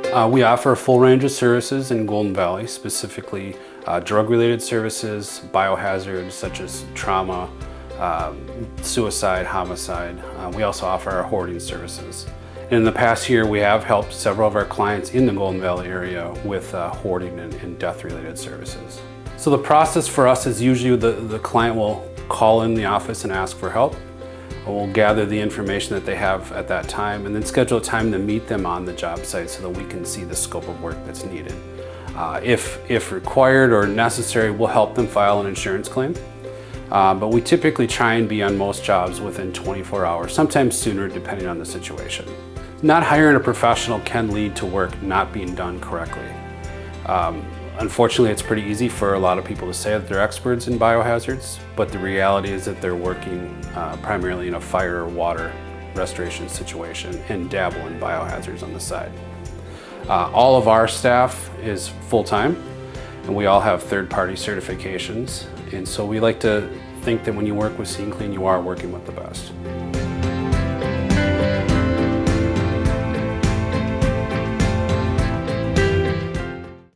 We offer a full range of services in Golden Valley, specifically drug-related services, biohazards such as trauma, suicide, homicide. We also offer our hoarding services. In the past year, we have helped several of our clients in the Golden Valley area with hoarding and death-related services. So the process for us is usually the client will call in the office and ask for help. We'll gather the information that they have at that time and then schedule a time to meet them on the job site so that we can see the scope of work that's needed. If required or necessary, we'll help them file an insurance claim. But we typically try and be on most jobs within 24 hours, sometimes sooner depending on the situation. Not hiring a professional can lead to work not being done correctly. Unfortunately, it's pretty easy for a lot of people to say that they're experts in biohazards, but the reality is that they're working primarily in a fire or water restoration situation and dabble in biohazards on the side. All of our staff is full-time, and we all have third-party certifications, and so we like to think that when you work with Scene Clean, you are working with the best.